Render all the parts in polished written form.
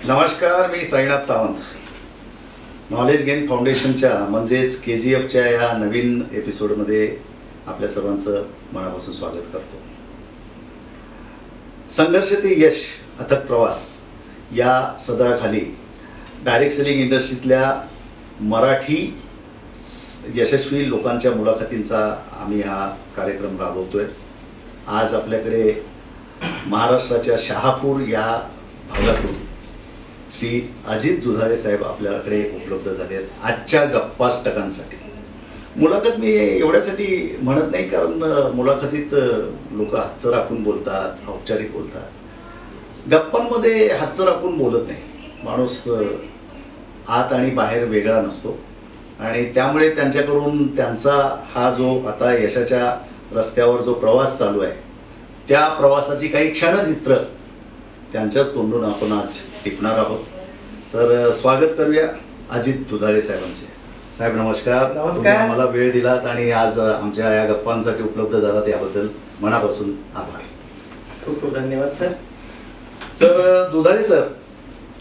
नमस्कार, मी Sainath Sawant. Knowledge gain फाउंडेशनच्या म्हणजेच KGFच्या या नवीन एपिसोडमध्ये आपल्या सर्वांचं मनापासून स्वागत करतो. संघर्ष ते यश अथक प्रवास या सदराखाली डायरेक्ट सेलिंग इंडस्ट्रीतल्या मराठी यशस्वी लोकांच्या मुलाखतींचा आम्ही हा कार्यक्रम राबवतोय. आज आपल्याकडे महाराष्ट्राच्या शहापूर या भागातून श्री अजित दुधाळे साहेब आपल्याकडे उपलब्ध झाले आहेत आजच्या गप्पाष्टकांसाठी. मुलाखत मी एवढ्यासाठी म्हणत नाही, कारण मुलाखतीत लोक हातचं राखून बोलतात, औपचारिक बोलतात. गप्पांमध्ये हातचं राखून बोलत नाही. माणूस आत आणि बाहेर वेगळा नसतो आणि त्यामुळे त्यांच्याकडून त्यांचा हा जो आता यशाच्या रस्त्यावर जो प्रवास चालू आहे त्या प्रवासाची काही क्षणचित्र त्यांच्याच तोंडून आपण आज टिपणार आहोत. तर स्वागत करूया अजित दुधाळे साहेबांचे. साहेब नमस्कार. नमस्कार. मला वेळ दिलात आणि आज आमच्या या गप्पांसाठी उपलब्ध झालात याबद्दल मनापासून आभार. खूप खूप धन्यवाद सर. तर दुधाळे सर,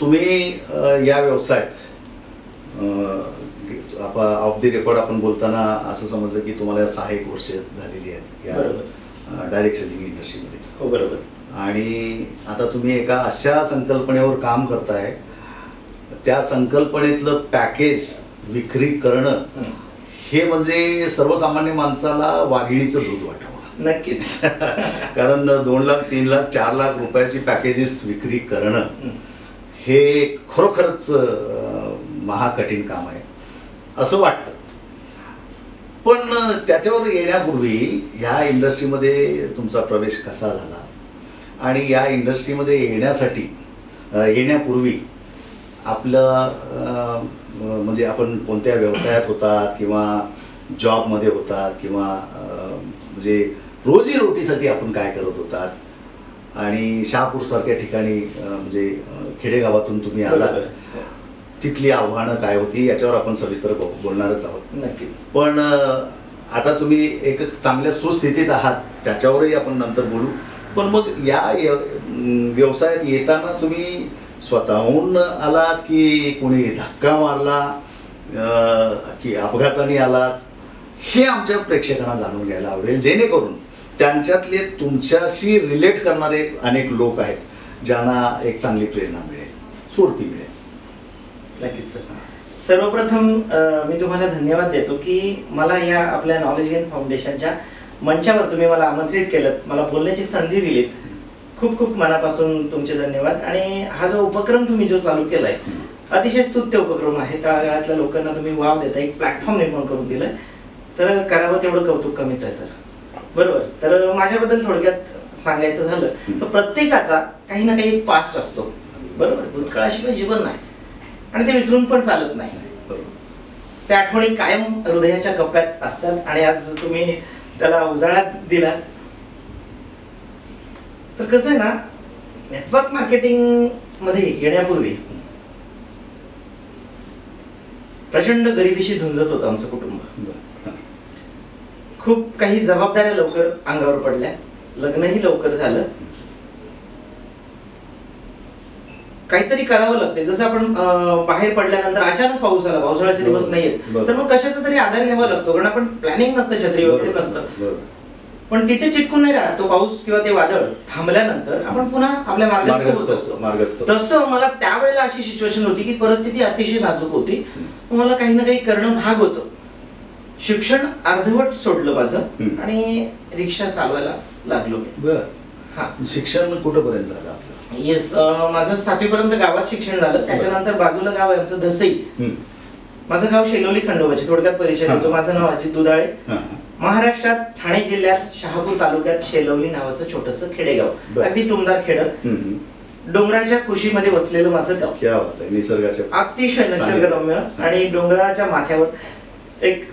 तुम्ही या व्यवसायात ऑफ द रेकॉर्ड आपण बोलताना असं समजलं की तुम्हाला 6 वर्ष झालेली आहेत या डायरेक्ट सेलिंग इंडस्ट्रीमध्ये. हो बरोबर. आणि आता तुम्ही एका अशा संकल्पनेवर काम करताय, त्या संकल्पनेतलं पॅकेज विक्री करणं हे म्हणजे सर्वसामान्य माणसाला वाघिणीचं दूध वाटावं. नक्कीच. कारण 2 लाख 3 लाख 4 लाख रुपयाची पॅकेजेस विक्री करणं हे खरोखरच महाकठीण काम आहे असं वाटतं. पण त्याच्यावर येण्यापूर्वी ह्या इंडस्ट्रीमध्ये तुमचा प्रवेश कसा झाला आणि या इंडस्ट्रीमध्ये येण्यापूर्वी आपलं म्हणजे आपण कोणत्या व्यवसायात होतात किंवा जॉबमध्ये होतात किंवा म्हणजे रोजीरोटीसाठी आपण काय करत होतात आणि शहापूरसारख्या ठिकाणी म्हणजे खेडेगावातून तुम्ही आलात, तिथली आव्हानं काय होती याच्यावर आपण सविस्तर बोलणारच आहोत. नक्कीच. पण आता तुम्ही एक चांगल्या सुस्थितीत आहात त्याच्यावरही आपण नंतर बोलू. पण मग या व्यवसायात येताना तुम्ही स्वतःहून आलात की कोणी धक्का मारला की अपघाताने आलात, हे आमच्या प्रेक्षकांना जाणून घ्यायला आवडेल, जेणेकरून त्यांच्यातले तुमच्याशी रिलेट करणारे अनेक लोक आहेत ज्यांना एक चांगली प्रेरणा मिळेल, स्फूर्ती मिळेल. नक्कीच सर. सर्वप्रथम मी तुम्हाला धन्यवाद देतो की मला या आपल्या नॉलेज गेन फाउंडेशनच्या मंचावर तुम्ही मला आमंत्रित केलं, मला बोलण्याची संधी दिलीत. खूप खूप मनापासून तुमचे धन्यवाद. आणि हा जो उपक्रम तुम्ही जो चालू केलाय अतिशय स्तुत्य उपक्रम आहे. तळागाळातल्या लोकांना तुम्ही वाव देता, एक प्लॅटफॉर्म निर्माण करून दिलाय, तर करावं तेवढं कौतुक कमीच आहे सर. बरोबर. तर माझ्याबद्दल थोडक्यात सांगायचं झालं तर प्रत्येकाचा काही ना काही पास्ट असतो. बरोबर. भूतकाळाशिवाय जीवन नाही आणि ते विसरून पण चालत नाही. त्या आठवणी कायम हृदयाच्या कप्प्यात असतात आणि आज तुम्ही त्याला उजाळा दिला. तर कसं आहे ना, नेटवर्क मार्केटिंग मध्ये येण्यापूर्वी प्रचंड गरिबीशी झुंजत होतं आमचं कुटुंब. खूप काही जबाबदाऱ्या लवकर अंगावर पडल्या, लग्नही लवकर झालं. काहीतरी करावं लागते. जसं आपण बाहेर पडल्यानंतर अचानक पाऊस आला, पावसाळ्याचे दिवस नाहीयेत, तर मग कशाचा तरी आधार घ्यावा लागतो, कारण आपण प्लॅनिंग नसतं, छत्री वगैरे नसतं. पण तिथे चिटकून नाही राहत. तो पाऊस किंवा ते वादळ थांबल्यानंतर आपण पुन्हा आपल्या मार्गात असतो. तसं मला त्यावेळेला अशी सिच्युएशन होती की परिस्थिती अतिशय नाजूक होती. मला काही ना काही करणं भाग होतं. शिक्षण अर्धवट सोडलं माझं आणि रिक्षा चालवायला लागलो मी. हा, शिक्षण कुठंपर्यंत झालं आपलं? येस, माझं 7वी पर्यंत गावात शिक्षण झालं. त्याच्यानंतर बाजूला गाव आहे आमचं दसई. माझं गाव शेलवली खंडोबाची. थोडक्यात परिचय देतो. माझं नाव अजित दुधाळे. महाराष्ट्रात ठाणे जिल्ह्यात शहापूर तालुक्यात शेलवली नावाचं छोटंसं खेडेगाव, अगदी टुमदार खेडं, डोंगराच्या कुशीमध्ये वसलेलं माझं गाव. क्या बात आहे. निसर्गाच्या अतिशय निसर्गरम्य आणि डोंगराच्या माथ्यावर एक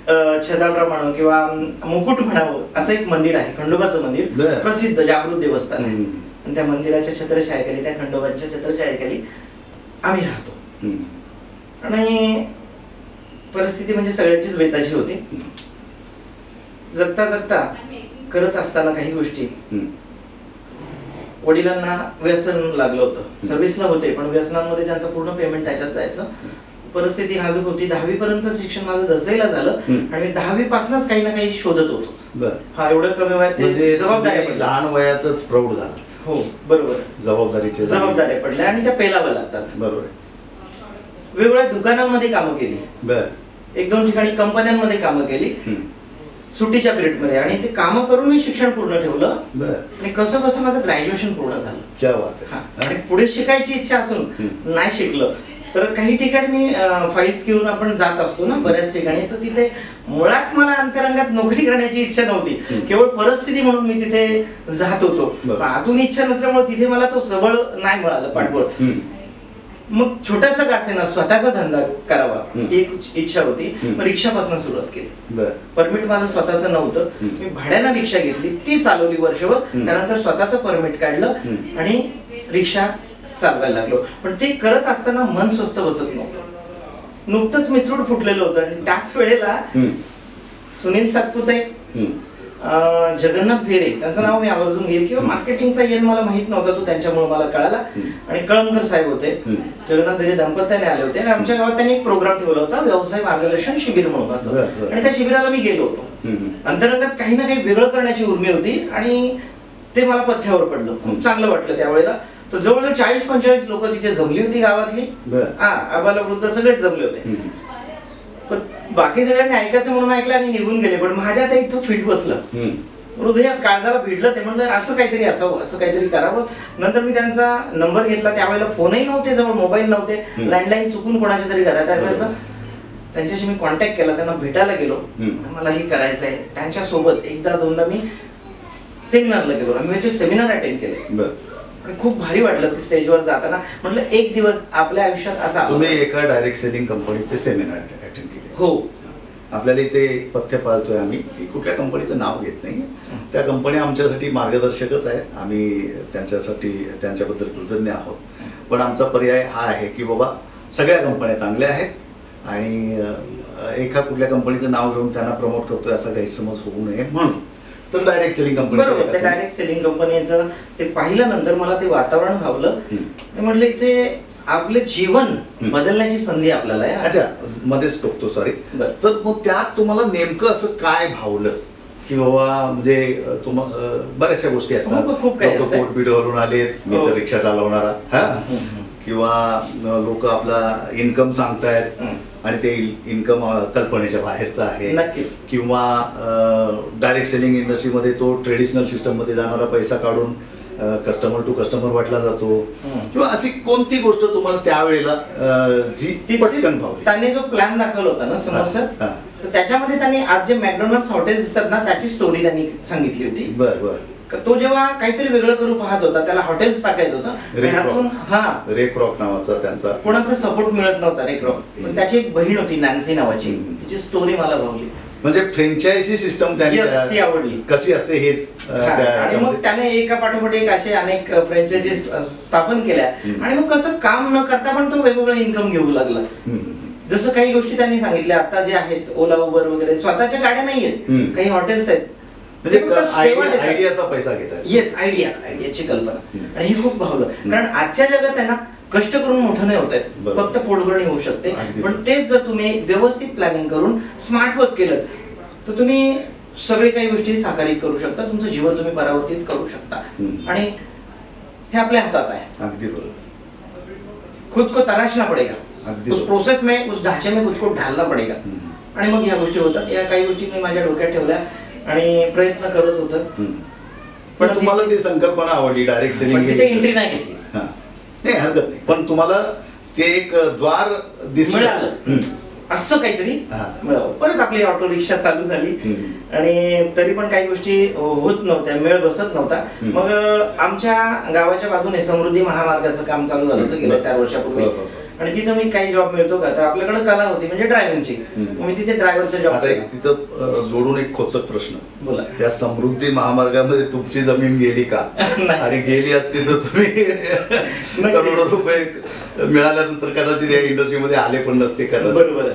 छतावरा म्हणा किंवा मुकुट म्हणावं असं एक मंदिर आहे, खंडोबाचं मंदिर, प्रसिद्ध जागृत देवस्थान आहे. आणि त्या मंदिराच्या छत्रछायेखाली, त्या खंडोबाच्या छत्रछायेखाली आम्ही राहतो. आणि परिस्थिती म्हणजे सगळ्यांचीच बेताची होती. जगता जगता करत असताना काही गोष्टी वडिलांना व्यसन लागलं होतं, सर्व्हिसला होते पण व्यसनांमध्ये त्यांचं पूर्ण पेमेंट त्याच्यात जायचं. परिस्थिती नाजूक होती. 10वी पर्यंत शिक्षण माझं दसईला झालं आणि 10वी पासूनच काही ना काही शोधत होतो. हा एवढं कमी वयात म्हणजे जबाबदारी लहान वयातच प्रौढ झाला. हो बरोबर, जबाबदाऱ्या पडल्या आणि त्या पेलाव्या लागतात. बरोबर. वेगवेगळ्या दुकानांमध्ये कामं केली, बर 1-2 ठिकाणी कंपन्यांमध्ये कामं केली सुट्टीच्या पिरियड मध्ये, आणि ते कामं करून मी शिक्षण पूर्ण ठेवलं. बर. आणि कसं कसं माझं ग्रॅज्युएशन पूर्ण झालं. क्या बात आहे. आणि पुढे शिकायची इच्छा असून नाही शिकलं. तर काही ठिकाणी मी फाईल्स घेऊन आपण जात असतो ना बऱ्याच ठिकाणी, तर तिथे मुळात मला अंतरंगात नोकरी करण्याची इच्छा नव्हती, केवळ परिस्थिती म्हणून मी तिथे जात होतो. आतून इच्छा नसल्यामुळे तिथे मला तो सबळ नाही मिळालं पाठबळ. मग छोटासा का असेना स्वतःचा धंदा करावा ही एक इच्छा होती. मग रिक्षापासून सुरुवात केली. परमिट माझं स्वतःचं नव्हतं, मी भाड्यानं रिक्षा घेतली, ती चालवली वर्षभर. त्यानंतर स्वतःचं परमिट काढलं आणि रिक्षा चालवायला लागलो. पण ते करत असताना मन स्वस्त बसत नव्हतं. नुकतंच मिसरूड फुटलेलं होतं आणि त्याच वेळेला सुनील सातपुते, जगन्नाथ भेरे, त्यांचं नाव मी आवर्जून घेईल, किंवा मार्केटिंगचा येण मला माहित नव्हता, तो त्यांच्यामुळे मला कळाला. आणि कळमकर साहेब होते, जगन्नाथ भेरे दाम्पत्याने आले होते आणि आमच्या गावात त्यांनी एक प्रोग्राम ठेवला होता, व्यवसाय मार्गदर्शन शिबिर म्हणून असं. आणि त्या शिबिराला मी गेलो होतो. अंतरंगात काही ना काही वेगळं करण्याची उर्मी होती आणि ते मला पथ्यावर पडलं. खूप चांगलं वाटलं त्यावेळेला. तर जवळजवळ 40-45 लोक तिथे जमली होती गावातली. आबाला वृद्ध सगळेच जमले होते. पण बाकी सगळ्यांनी ऐकायचं म्हणून ऐकलं आणि निघून गेले. पण माझ्या त्या इथं फिट बसलं, हृदयात काळजाला भिडलं. ते म्हणलं असं काहीतरी असावं, असं काहीतरी करावं. नंतर मी त्यांचा नंबर घेतला. त्यावेळेला फोनही नव्हते जवळ, मोबाईल नव्हते, लँडलाईन चुकून कोणाच्या तरी घरात असायचं. त्यांच्याशी मी कॉन्टॅक्ट केला, त्यांना भेटायला गेलो. मला हे करायचं आहे. त्यांच्यासोबत 1-2दा मी सेमिनारला गेलो, आम्ही सेमिनार अटेंड केले आणि खूप भारी वाटलं ते स्टेजवर जाताना. म्हटलं एक दिवस आपल्या आयुष्यात असा. तुम्ही एका डायरेक्ट सेलिंग कंपनीचे सेमिनार अटेंड केले? हो. आपल्याला इथे पथ्य पाळतोय आम्ही की कुठल्या कंपनीचं नाव घेत नाही. त्या कंपन्या आमच्यासाठी मार्गदर्शकच आहे, आम्ही त्यांच्यासाठी त्यांच्याबद्दल कृतज्ञ आहोत. पण आमचा पर्याय हा आहे की बाबा सगळ्या कंपन्या चांगल्या आहेत आणि एका कुठल्या कंपनीचं नाव घेऊन त्यांना प्रमोट करतोय असा गैरसमज होऊ नये म्हणून. तर डायरेक्ट सेलिंग कंपनी, बरोबर, त्या डायरेक्ट सेलिंग कंपनीचं ते पाहिल्यानंतर मला ते वातावरण भावलं. म्हटलं इथे आपले जीवन बदलण्याची संधी आपल्याला आहे. अच्छा, मध्येच टोकतो, सॉरी. तर मग त्यात तुम्हाला नेमकं असं काय भावलं की बाबा, म्हणजे बऱ्याचशा गोष्टी असतात, खूप काही असतं. पोटबिडवरून आलेत, मी तर रिक्षा चालवणारा, किंवा लोक आपला इन्कम सांगतायत आणि ते इन्कम कल्पनेच्या बाहेरचं आहे, किंवा डायरेक्ट सेलिंग इंडस्ट्रीमध्ये तो ट्रेडिशनल सिस्टम मध्ये जाणारा पैसा काढून कस्टमर टू कस्टमर वाटला जातो, किंवा अशी कोणती गोष्ट तुम्हाला त्यावेळेला जी पटकन भावली? त्याने जो प्लॅन दाखवला होता ना समोर सर, तर त्याच्यामध्ये त्यांनी आज जे मॅकडॉनल्ड्स हॉटेल दिसतात ना त्याची स्टोरी त्यांनी सांगितली होती. बरं. तो जेव्हा काहीतरी वेगळं करू पाहत होता, त्याला हॉटेल्स टाकायचं होतं. रेक रॉक नावाचा त्यांचा कोणाचा सपोर्ट मिळत नव्हता. रेक रॉक, पण त्याची एक बहीण होती नॅन्सी नावाची, तिची स्टोरी मला भावली. म्हणजे फ्रँचायझी सिस्टम ती आवडली कशी असते हेच. आणि मग त्याने एका पाठोपाठ एक असे अनेक फ्रँचायझी स्थापन केल्या आणि मग कसं काम न करता पण तो वेगवेगळं इन्कम घेऊ लागला. जसं काही गोष्टी त्यांनी सांगितल्या आता जे आहेत, ओला उबर वगैरे, स्वतःच्या गाड्या नाहीयेत, काही हॉटेल्स आहेत, आयडियाचा पैसा घेतात. येस, आयडियाची कल्पना. आणि हे खूप भावलं, कारण आजच्या जगात आहे ना कष्ट करून मोठं नाही होत आहे, फक्त पोटभरणी होऊ शकते. पण तेच जर तुम्ही व्यवस्थित प्लॅनिंग करून स्मार्ट वर्क केलं तर तुम्ही सगळे काही गोष्टी साकारित करू शकता, तुमचं जीवन तुम्ही परावर्तित करू शकता. आणि हे आपल्या हातात आहे. अगदी बरोबर. खुद को तराशना पडेगा, उस प्रोसेस में, उस ढांचे में खुद को ढालना पडेगा. आणि मग या गोष्टी होतात. या काही गोष्टी मी माझ्या डोक्यात ठेवल्या आणि प्रयत्न करत होतो. पण तुम्हाला ती संकल्पना आवडली डायरेक्ट सेलिंग, तिथे एंट्री नाही घेतली. नाही, हरकत नाही, पण तुम्हाला ते एक द्वार दिसलं, असं काहीतरी मिळावं. परत आपली ऑटो रिक्षा चालू झाली आणि तरी पण काही गोष्टी होत नव्हत्या, मेळ बसत नव्हता. मग आमच्या गावाच्या बाजूने समृद्धी महामार्गाचं काम चालू झालं होतं गेल्या 4 वर्षापूर्वी. आणि तिथं मी काही जॉब मिळतो का, तर आपल्याकडे कला होती म्हणजे ड्रायव्हिंगची. मी तिथे ड्रायव्हरचा जॉब. आता तिथं जोडून एक खोचक प्रश्न, बोला. त्या समृद्धी महामार्गामध्ये तुमची जमीन गेली का? आणि गेली असती तर तुम्ही करोडो रुपये मिळाल्यानंतर कदाचित या इंडस्ट्रीमध्ये आले पण नसते कदाचित. बरोबर.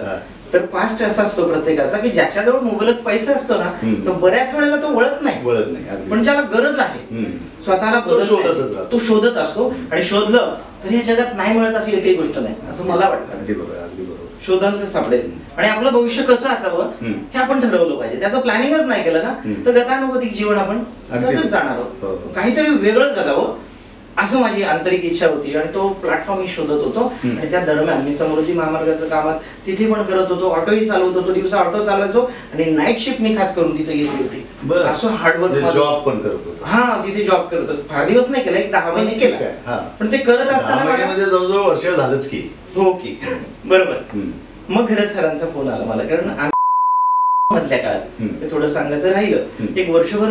तर पास्ट असा असतो प्रत्येकाचा की ज्याच्याजवळ मुबलक पैसा असतो ना, तो बऱ्याच वेळेला तो वळत नाही. पण ज्याला गरज आहे, स्वतःला तो शोधतच बदलण्याची राहतो. तो शोधत असतो आणि शोधलं तर या जगात नाही मिळत अशी एकही गोष्ट नाही असं मला वाटतं. अगदी बरोबर, अगदी बरोबर. शोधायला सापडेल आणि आपलं भविष्य कसं असावं हे आपण ठरवलं पाहिजे. त्याचं प्लॅनिंगच नाही केलं ना तर गतानुगतिक जीवन आपण अगदी. सगळं जाणार हो, आहोत. हो. काहीतरी वेगळं जगावं असं माझी आंतरिक इच्छा होती आणि तो प्लॅटफॉर्म मी शोधत होतो. आणि त्या दरम्यान मी समृद्धी महामार्गाचं कामात तिथे पण करत होतो, ऑटोही चालवत होतो, दिवसा ऑटो चालवायचो आणि नाईट शिफ्ट मी खास करून तिथे घेतली होती. बरं. असं हार्डवर्क जॉब पण करत होता. हा तिथे जॉब करत होतो. फार दिवस नाही केला, एक 10 महिने ठीक आहे, केला. हा. पण ते करत 10 असताना मला- महिन्यामध्ये जवळजवळ वर्ष झालंच की. हो की बरोबर. मग घरात सरांचा फोन आला मला, कारण मधल्या काळात ते थोडं सांगायचं राहिलं. एक वर्षभर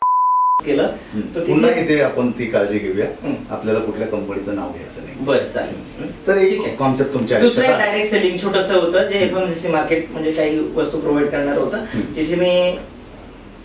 केलं तर पुन्हा तिथे इथे आपण ती काळजी घेऊया. आपल्याला कुठल्या कंपनीचं नाव घ्यायचं नाही. बरं चालेल. तर ठीक आहे. एक कॉन्सेप्ट तुमच्या दुसरं आयुष्यात डायरेक्ट सेलिंग छोटस होतं जे FMCG मार्केट म्हणजे काही वस्तू प्रोव्हाइड करणार होतं. तिथे मी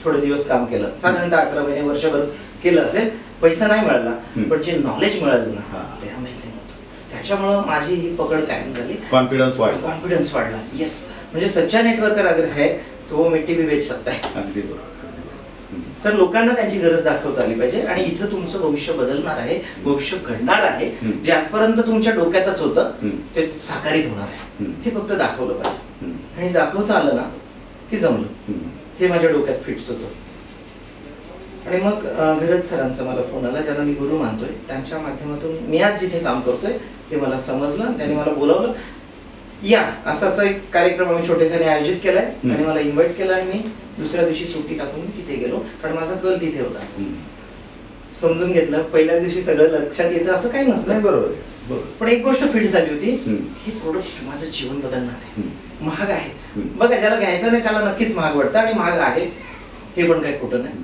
थोडे दिवस काम केलं, साधारणतः 11 महिने वर्षभर केलं असेल. पैसा नाही मिळाला पण जे नॉलेज मिळालं ना ते अमेझिंग होतं. त्याच्यामुळं माझी ही पकड कायम झाली, कॉन्फिडन्स वाढला. कॉन्फिडन्स वाढला. येस, म्हणजे सच्चा नेटवर्कर अगर है तो वो मिट्टी भी बेच सकता है. अगदी बरोबर, अगदी बरोबर. तर लोकांना त्यांची गरज दाखवता आली पाहिजे आणि इथं तुमचं भविष्य बदलणार आहे, भविष्य घडणार आहे. जे आजपर्यंत तुमच्या डोक्यातच होतं ते साकारित होणार आहे. हे फक्त दाखवलं पाहिजे आणि दाखवता आलं ना की जमलं. हे माझ्या डोक्यात फिट्स होतं. आणि मग घरज सरांचा मला फोन आला, ज्यांना मी गुरु मानतोय. त्यांच्या माध्यमातून मी आज जिथे काम करतोय ते मला समजलं. त्यांनी मला बोलावलं, या असा एक कार्यक्रम आम्ही छोटेखाने आयोजित केलाय आणि मला इन्व्हाइट केलं आणि मी दुसऱ्या दिवशी सुट्टी टाकून मी तिथे गेलो, कारण माझा कल तिथे होता. समजून घेतलं. पहिल्या दिवशी सगळं लक्षात येतं असं काही नसतं. बरोबर आहे, बरोबर. पण एक गोष्ट फिट झाली होती, हे प्रोडक्ट माझं जीवन बदलणार आहे. महाग आहे बघा, ज्याला घ्यायचं नाही त्याला नक्कीच महाग वाटतं आणि महाग आहे हे पण काही खोटं नाही.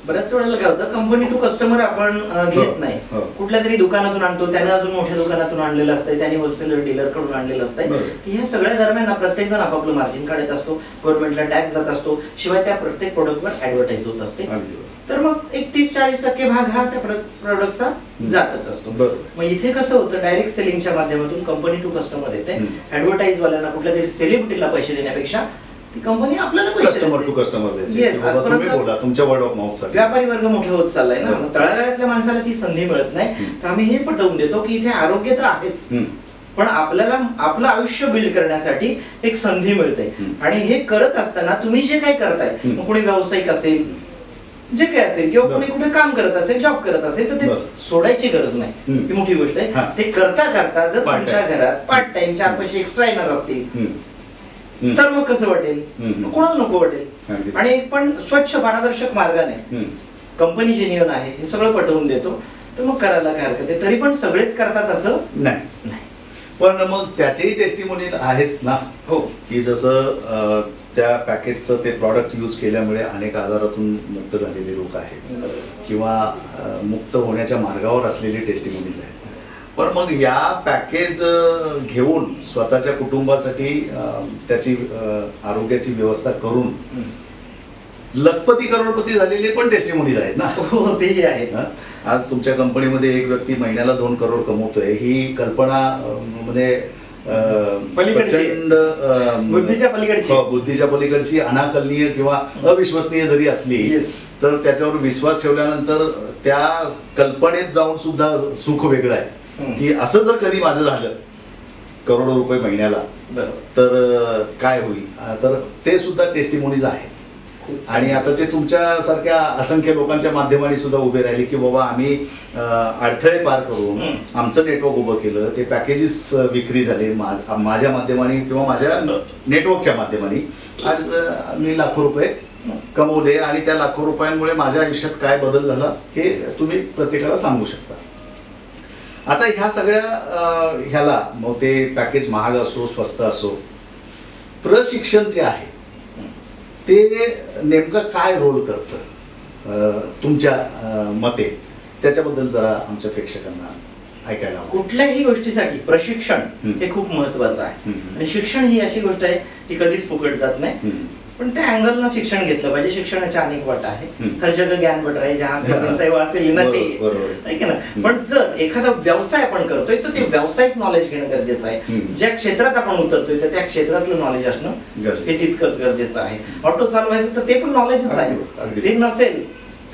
बऱ्याच वेळेला काय होतं, कंपनी टू कस्टमर आपण घेत नाही. कुठल्या तरी दुकानातून आणतो, त्याने अजून मोठ्या दुकानातून आणलेलं असतं, त्याने होलसेलर डीलर कडून आणलेलं असतं. ह्या सगळ्या दरम्यान प्रत्येक जण आपापलं मार्जिन काढत असतो, गव्हर्नमेंटला टॅक्स जात असतो, शिवाय त्या प्रत्येक प्रोडक्टवर ऍडव्हर्टाईज होत असते. तर मग एक 30-40% भाग हा त्या प्रोडक्टचा जातच असतो. मग इथे कसं होतं, डायरेक्ट सेलिंगच्या माध्यमातून कंपनी टू कस्टमर येते. ऍडव्हर्टाईज वाल्यांना कुठल्या तरी सेलिब्रिटीला पैसे देण्यापेक्षा ती कंपनी आपल्याला पैसे कस्टमर टू कस्टमर येस. तुमच्या वर्ड ऑफ माउथ साठी व्यापारी वर्ग मोठे होत चाललाय ना. तळागाळातल्या माणसाला ती संधी मिळत नाही. तर आम्ही हे पटवून देतो की इथे आरोग्य तर आहेच, पण आपल्याला आपलं आयुष्य बिल्ड करण्यासाठी एक संधी मिळते. आणि हे करत असताना तुम्ही जे काही करताय, मग कोणी व्यावसायिक असेल, जे काय असेल, किंवा कोणी कुठे काम करत असेल, जॉब करत असेल, तर ते सोडायची गरज नाही. ही मोठी गोष्ट आहे. ते करता करता जर तुमच्या घरात पार्ट टाइम 4 पैसे एक्स्ट्रा येणार असतील तर मग कसं वाटेल, कोणाला नको वाटेल. आणि एक पण स्वच्छ पारदर्शक मार्गाने कंपनी जेन्युइन आहे हे सगळं पटवून देतो, तर मग करायला काय हरकत आहे. तरी पण सगळेच करतात असं नाही. पण मग त्याचेही टेस्टिमोनियल आहेत ना. हो, की जसं त्या पॅकेजचं ते प्रॉडक्ट यूज केल्यामुळे अनेक आजारातून मुक्त झालेले लोक आहेत किंवा मुक्त होण्याच्या मार्गावर असलेले टेस्टिमोनियल आहेत. पण मग या पॅकेज घेऊन स्वतःच्या कुटुंबासाठी त्याची आरोग्याची व्यवस्था करून लखपती करोडपती झालेले पण टेस्टिमोनियल आहेत ना. हो, तेही आहेत. आज तुमच्या कंपनीमध्ये एक व्यक्ती महिन्याला 2 करोड कमवतोय, ही कल्पना म्हणजे प्रचंड बुद्धीच्या पलीकडची, अनाकलनीय किंवा अविश्वसनीय जरी असली तर त्याच्यावर विश्वास ठेवल्यानंतर त्या कल्पनेत जाऊन सुद्धा सुख वेगळं आहे. की असं जर कधी माझं झालं करोडो रुपये महिन्याला तर काय होईल. तर ते सुद्धा टेस्टिमोनीज आहेत. आणि आता ते तुमच्यासारख्या असंख्य लोकांच्या माध्यमाने सुद्धा उभे राहिले की बाबा आम्ही अडथळे पार करून आमचं नेटवर्क उभं केलं, ते पॅकेजेस विक्री झाले माझ्या माध्यमाने किंवा माझ्या नेटवर्कच्या माध्यमाने, आणि मी लाखो रुपये कमवले. आणि त्या लाखो रुपयांमुळे माझ्या आयुष्यात काय बदल झाला हे तुम्ही प्रत्येकाला सांगू शकता. आता ह्या सगळ्या ह्याला मग ते पॅकेज महाग असो स्वस्त असो, प्रशिक्षण जे आहे ते नेमकं काय रोल करतं तुमच्या मते, त्याच्याबद्दल जरा आमच्या प्रेक्षकांना ऐकायला हवं. कुठल्याही गोष्टीसाठी प्रशिक्षण हे खूप महत्वाचं आहे. आणि शिक्षण ही अशी गोष्ट आहे ती कधीच फुकट जात नाही. पण त्या अँगलनं शिक्षण घेतलं पाहिजे. शिक्षणाच्या अनेक वाटा आहे. हर जगह ज्ञान बट रहा है, जहां से मिलता है वहां से लेना चाहिए. पण जर एखादा व्यवसाय आपण करतोय तर ते व्यावसायिक नॉलेज घेणं गरजेचं आहे. ज्या क्षेत्रात आपण उतरतोय तर त्या क्षेत्रातलं नॉलेज असणं हे तितकंच गरजेचं आहे. ऑटो चालवायचं तर ते पण नॉलेजच आहे. ते नसेल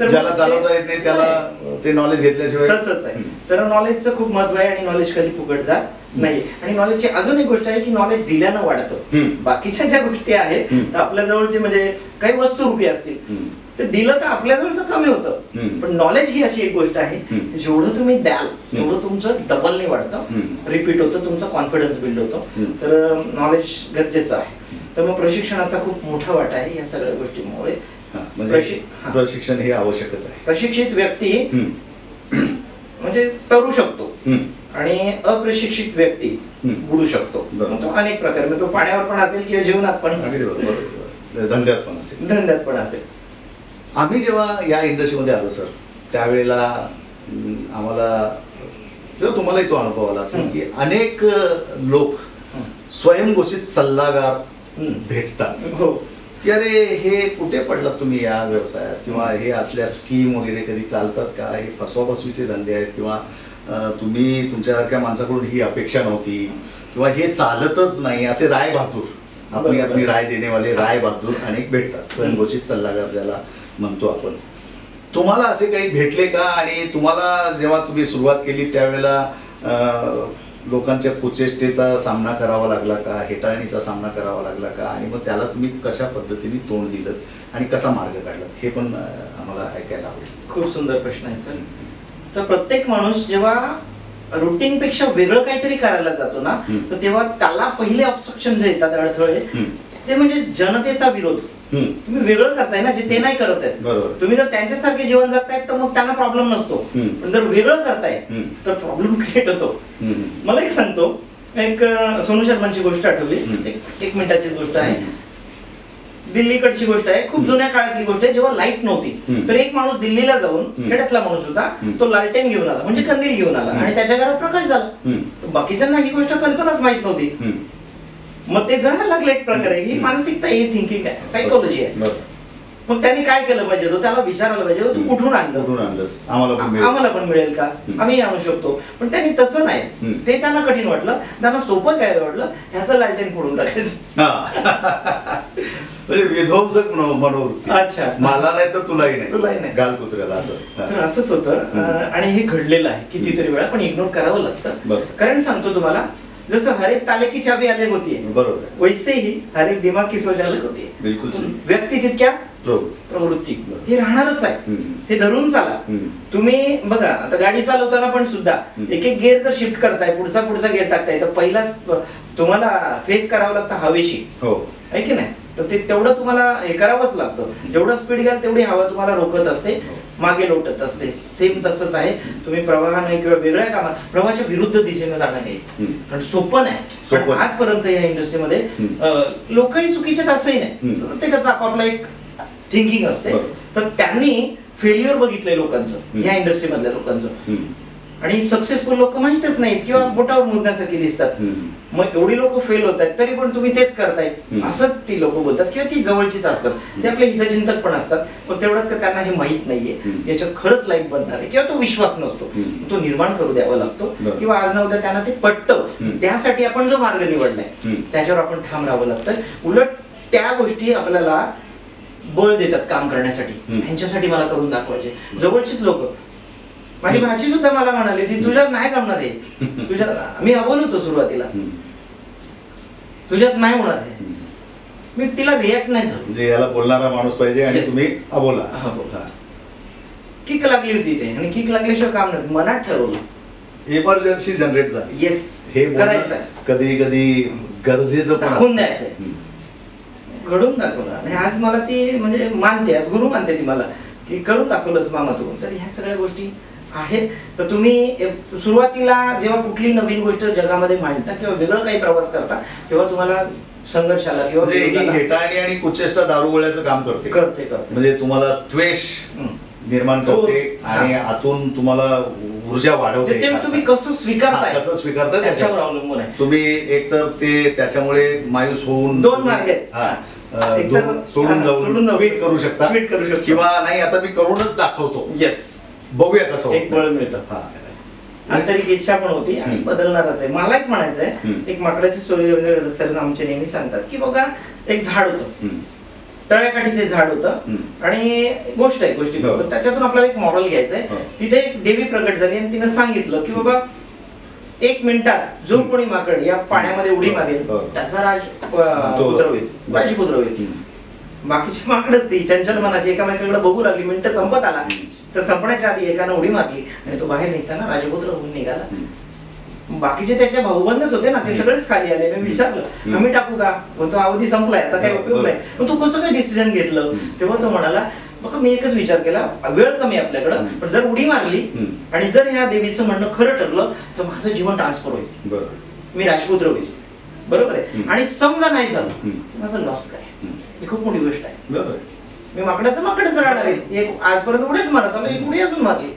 तर ज्याला मग चालवता येत नाही त्याला ते नॉलेज घेतल्याशिवाय तसंच आहे. तर नॉलेजचं खूप महत्व आहे आणि नॉलेज कधी फुकट जात नाही. आणि नॉलेजची अजून एक गोष्ट आहे की नॉलेज दिल्यानं वाढतं. बाकीच्या ज्या गोष्टी आहेत तर आपल्या जवळचे म्हणजे काही वस्तुरूपी असतील ते दिलं तर आपल्या जवळचं कमी होतं. पण नॉलेज ही अशी एक गोष्ट आहे जेवढं तुम्ही द्याल तेवढं तुमचं डबलने वाढतं, रिपीट होतं, तुमचा कॉन्फिडन्स बिल्ड होतो. तर नॉलेज गरजेचं आहे. तर मग प्रशिक्षणाचा खूप मोठा वाटा आहे या सगळ्या गोष्टींमुळे. म्हणजे प्रशिक्षण हे आवश्यकच आहे. प्रशिक्षित व्यक्ती म्हणजे तरू शकतो आणि अप्रशिक्षित व्यक्ती बुडू शकतो. तो अनेक प्रकारे म्हणजे तो पाण्यावर पण असेल किंवा जीवनात पण धंद्यात पण असेल. धंद्यात पण असेल. आम्ही जेव्हा या इंडस्ट्रीमध्ये आलो सर त्यावेळेला आम्हाला किंवा तुम्हालाही तो अनुभव आला असेल की अनेक लोक स्वयंघोषित सल्लागार भेटतात की अरे हे कुठे पडलात तुम्ही या व्यवसायात, किंवा हे असल्या स्कीम वगैरे कधी चालतात का, हे फसवाफसवीचे धंदे आहेत, किंवा तुम्ही तुमच्यासारख्या माणसाकडून ही अपेक्षा नव्हती, किंवा हे चालतच नाही, असे राय बहादूर आपली आपली राय देणेवाले राय बहादूर अनेक भेटतात, स्वयंघोषित सल्लागार ज्याला म्हणतो आपण. तुम्हाला असे काही भेटले का? आणि तुम्हाला जेव्हा तुम्ही सुरुवात केली त्यावेळेला लोकांच्या कुचेष्टेचा सामना करावा लागला का, हेटाळणीचा सामना करावा लागला का, आणि मग त्याला तुम्ही कशा पद्धतीने तोंड दिलं आणि कसा मार्ग काढलात हे पण आम्हाला ऐकायला आवडेल. खूप सुंदर प्रश्न आहे सर. तर प्रत्येक माणूस जेव्हा रुटीन पेक्षा वेगळं काहीतरी करायला जातो ना तर तेव्हा त्याला पहिले ऑब्स्ट्रक्शन जे येतात, अडथळे, ते म्हणजे जनतेचा विरोध. तुम्ही वेगळं करताय ना, जे ते नाही करत आहेत. तुम्ही जर त्यांच्यासारखे जीवन जगतायत तर मग त्यांना प्रॉब्लेम नसतो. पण जर वेगळं करताय तर प्रॉब्लेम क्रिएट होतो. मला एक सांगतो, एक सोनू शर्मांची गोष्ट आठवली. एक मिनिटाची गोष्ट आहे, दिल्लीकडची गोष्ट आहे, खूप जुन्या काळातली गोष्ट आहे. जेव्हा लाईट नव्हती तर एक माणूस दिल्लीला जाऊन, खेड्यातला माणूस होता, तो लालटेन घेऊन आला, म्हणजे कंदील घेऊन आला, आणि त्याच्या घरात प्रकाश झाला. बाकीच्यांना ही गोष्ट कल्पनाच माहित नव्हती. मग ते जळायला लागलं. एक प्रकारे ही मानसिकता, ही थिंकिंग आहे, सायकोलॉजी आहे. मग त्यांनी काय केलं पाहिजे, तो त्याला विचारायला पाहिजे तू कुठून आणलंस, आम्हाला पण मिळेल का, आम्ही आणू शकतो. पण त्यांनी तसं नाही, ते त्यांना कठीण वाटलं. त्यांना सोपं काय वाटलं, ह्याचं लालटेन फोडून टाकायचं. विध्वंसक मनोवृत्ती. अच्छा, मला नाही तर तुलाही नाही, गाल कुत्र्याला असं. तर असंच होतं. आणि हे घडलेलं आहे कितीतरी वेळा, पण इग्नोर करावं लागतं. कारण सांगतो तुम्हाला, जसं हर एक ताले की चाबी अलग होती है, बरोबर, वैसे ही हर एक दिमाग की सोच अलग होती है. बिलकुल. व्यक्ती तितक्या प्रवृत्ती हे राहणारच आहे. हे धरून चाला. तुम्ही बघा, आता गाडी चालवताना पण सुद्धा एक एक गेअर जर शिफ्ट करताय, पुढचा गेअर टाकताय, तर पहिला तुम्हाला फेस करावं लागतं हवेशी, आहे की नाही? तर ते तेवढं तुम्हाला हे करावंच लागतं. जेवढं स्पीड घ्याल तेवढी हवा तुम्हाला रोखत असते, मागे लोटत असते. सेम तसंच आहे. तुम्ही प्रवाहाने किंवा वेगळ्या कामात प्रवाहाच्या विरुद्ध दिशेने जाणं नाही, कारण सोपं नाही. पण आजपर्यंत या इंडस्ट्रीमध्ये लोकही चुकीचे असंही नाही, प्रत्येकाचं आपापला एक थिंकिंग असते. तर त्यांनी फेल्युअर बघितलंय लोकांचं, या इंडस्ट्री मधल्या लोकांचं, आणि सक्सेसफुल लोक माहितच नाहीत किंवा बोटावर मोजण्यासारखी दिसतात. मग एवढी लोक फेल होत आहेत तरी पण तुम्ही तेच करताय असं ती लोक बोलतात, किंवा ती जवळचीच असतात, ते आपले हितचिंतक पण असतात. पण तेवढंच का त्यांना हे माहित नाहीये याच्यात खरंच लाईफ बनणार आहे, किंवा तो विश्वास नसतो, तो निर्माण करू द्यावा लागतो. किंवा आज ना उद्या त्यांना ते पटतं. त्यासाठी आपण जो मार्ग निवडलाय त्याच्यावर आपण ठाम राहावं लागतं. उलट त्या गोष्टी आपल्याला बळ देतात काम करण्यासाठी. ह्यांच्यासाठी मला करून दाखवायचे. जवळचीच लोक, माझी भाची सुद्धा मला म्हणाली ती तुझ्यात नाही जमणार आहे, तुझ्यात, मी अबोल होतो सुरुवातीला, तुझ्यात नाही होणार आहे. मी तिला रिॲक्ट नाही झालो, म्हणजे याला बोलणारा माणूस पाहिजे आणि तुम्ही अबोला. किक लागली होती ते, आणि किक लागल्याशिवाय काम नाही. मनात ठरवलं, इमर्जन्सी जनरेट झाली. येस, हे करायचं, कधी कधी गरजेचं दाखवून द्यायचंय, घडून दाखवलं. आणि आज मला ती म्हणजे मानते, आज गुरु मानते ती मला, की करून दाखवलंच मामा तू. तर ह्या सगळ्या गोष्टी आहेत. तर तुम्ही सुरुवातीला जेव्हा कुठली नवीन गोष्ट जगामध्ये मांडता किंवा वेगळं काही प्रवास करता तेव्हा तुम्हाला संघर्षाला किंवा हेटाळणी आणि कुचेष्टा दारुगोळ्याचं काम करते. म्हणजे तुम्हाला द्वेष निर्माण करते आणि आतून तुम्हाला ऊर्जा वाढवते. ते तुम्ही कसं स्वीकारता त्याच्यावर अवलंबून आहे. तुम्ही एकतर ते त्याच्यामुळे मायूस होऊन, दोन मार्ग आहेत, सोडून जाऊन ट्विट करू शकता, किंवा नाही आता मी करूनच दाखवतो, येस, बघूया कसं एक बळ मिळतं. आंतरिक इच्छा पण होती आणि बदलणारच आहे. मला एक म्हणायचं आहे, एक माकडाची स्टोरी सर आमचे नेहमी सांगतात की बघा, एक झाड होतं, तळ्याकाठी ते झाड होतं आणि गोष्टी हो. पण त्याच्यातून आपल्याला एक मॉरल घ्यायचंय. हो. तिथे एक देवी प्रकट झाली आणि तिने सांगितलं की बाबा 1 मिनिटात जो कोणी माकड या पाण्यामध्ये उडी मारेल हो. त्याचा पुत्र होईल, राजपुत्र होईल. बाकीची माकडच ती चंचल मनाची एकामेकाकडे बघू लागली. मिनिट संपत आला तर संपण्याच्या आधी एकानं उडी मारली आणि तो बाहेर निघताना राजपुत्र होऊन निघाला. बाकीचे त्याच्या भाऊबंदच होते ना, ते सगळेच खाली आले. मी विचारलं आम्ही टाकू का, तो अवधी संपलाय आता काही उपयोग नाही, मग तू कसं काय डिसिजन घेतलं. तेव्हा तो म्हणाला बघा मी एकच विचार केला, वेळ कमी आपल्याकडं, पण जर उडी मारली आणि जर ह्या देवीचं म्हणणं खरं ठरलं तर माझं जीवन ट्रान्सफर होईल, मी राजपुत्र होईल. बरोबर आहे. आणि समजा नाही झालं माझं लॉस काय, ही खूप मोठी गोष्ट आहे. मी माकडच राहणार आहे. एक आजपर्यंत उड्याच मारत आलो, एक उडी अजून मारली,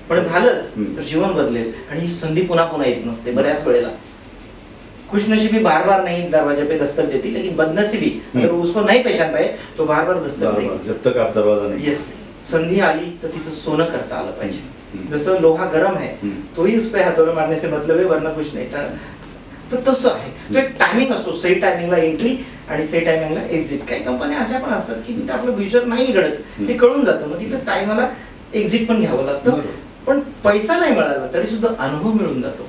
पण झालंच तर जीवन बदलेल. आणि ही संधी पुन्हा पुन्हा येत नसते. बऱ्याच वेळेला खुशनसीबी बार बार नहीं दरवाजे पे दस्तक देती, लेकिन बदनसीबी अगर उसको नहीं पहचान पाए तो बार बार दस्तक देगी. जब तक आप दरवाजा नहीं. येस, संधी आली तर तिचं सोनं करता आलं पाहिजे. जसं लोहा गरम आहे तोही उस पे हातोडे मारने से मतलब है, वरना कुछ नाही. तर तसं आहे. तो एक टायमिंग असतो, सही टायमिंगला एंट्री आणि सही टायमिंगला एक्झिट. काही कंपन्या अशा पण असतात की तिथे आपलं फ्युचर नाही घडत हे कळून जातं, मग तिथं टायमाला एक्झिट पण घ्यावं लागतं. पण पैसा नाही मिळाला तरी सुद्धा अनुभव मिळून जातो.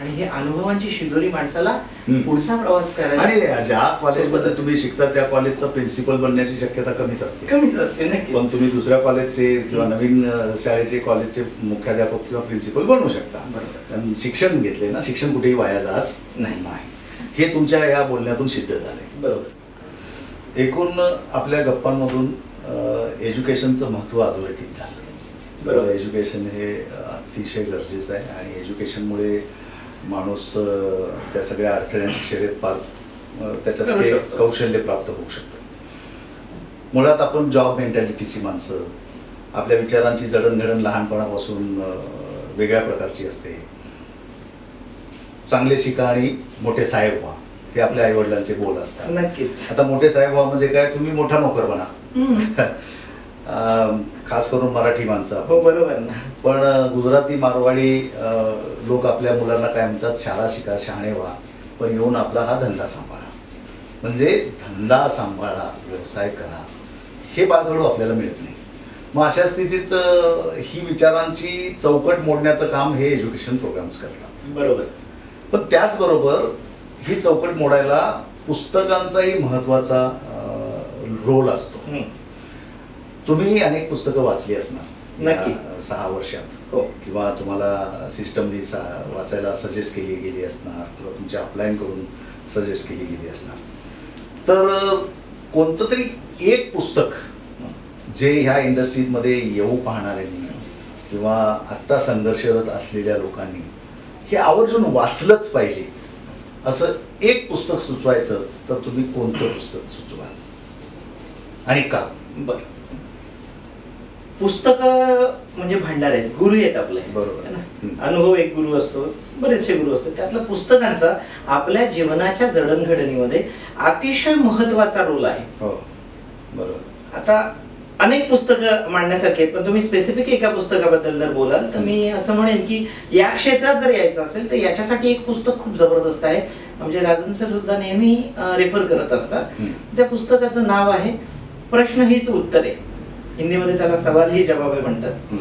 आणि हे अनुभवांची शिदोरी माणसाला पुढचा प्रवास करायला. आणि ज्या कॉलेजमध्ये तुम्ही शिकता त्या कॉलेजचा प्रिन्सिपल बनण्याची शक्यता कमीच असते. नक्की. पण तुम्ही दुसऱ्या कॉलेजचे किंवा नवीन शाळेचे कॉलेजचे मुख्याध्यापक किंवा प्रिन्सिपल बनवू शकता. कारण शिक्षण घेतले ना, शिक्षण कुठेही वाया जात नाही. हे तुमच्या या बोलण्यातून सिद्ध झालंय. बरोबर. एकूण आपल्या गप्पांमधून एज्युकेशनचं महत्त्व अधोरेखित झालं. बरोबर. एज्युकेशन हे अतिशय गरजेचं आहे आणि एज्युकेशनमुळे माणूस त्या सगळ्या अडथळ्यांची शर्यत पार त्याच्यात ते कौशल्य प्राप्त होऊ शकतं. मुळात आपण जॉब मेंटॅलिटीची माणसं, आपल्या विचारांची जडणघडण लहानपणापासून वेगळ्या प्रकारची असते. चांगले शिका आणि मोठे साहेब व्हा, हे आपल्या आईवडिलांचे बोल असतात. नक्कीच. आता मोठे साहेब व्हा म्हणजे काय, तुम्ही मोठा नोकर बना. खास करून मराठी माणसं. हो बरोबर ना. पण गुजराती मारवाडी लोक आपल्या मुलांना काय म्हणतात, शाळा शिका, शहाणे व्हा, पण येऊन आपला हा धंदा सांभाळा. म्हणजे धंदा सांभाळा, व्यवसाय करा, हे बालगडू आपल्याला मिळत नाही. मग अशा स्थितीत ही विचारांची चौकट मोडण्याचं काम हे एज्युकेशन प्रोग्राम्स करतात. बरोबर. पण त्याचबरोबर ही चौकट मोडायला पुस्तकांचाही महत्वाचा रोल असतो. तुम्ही अनेक पुस्तकं वाचली असणार 6 वर्षात. हो. किंवा तुम्हाला सिस्टमनी वाचायला सजेस्ट केली गेली असणार किंवा तुमच्या अपलाईन करून सजेस्ट केली गेली असणार. तर कोणतं तरी एक पुस्तक जे ह्या इंडस्ट्रीमध्ये येऊ पाहणाऱ्यांनी किंवा आत्ता संघर्षरत असलेल्या लोकांनी हे आवर्जून वाचलंच पाहिजे असं एक पुस्तक सुचवायचं तर तुम्ही कोणतं पुस्तक सुचवाल आणि का? बरं. पुस्तक म्हणजे भांडार आहेत, गुरु आहेत आपले. बरोबर. अनुभव एक गुरु असतो, बरेचसे गुरु असतात. त्यातल्या पुस्तकांचा आपल्या जीवनाच्या जडणघडणीमध्ये अतिशय महत्वाचा रोल आहे. हो बरोबर. आता अनेक पुस्तकं मांडण्यासारखी आहेत, पण तुम्ही स्पेसिफिक एका पुस्तकाबद्दल जर बोलाल तर मी असं म्हणेन की या क्षेत्रात जर यायचं असेल तर याच्यासाठी एक पुस्तक खूप जबरदस्त आहे, म्हणजे राजन सर सुद्धा नेहमी रेफर करत असतात. त्या पुस्तकाचं नाव आहे प्रश्न हीच उत्तरे. हिंदीमध्ये त्याला सवाल ही जवाब आहे म्हणतात,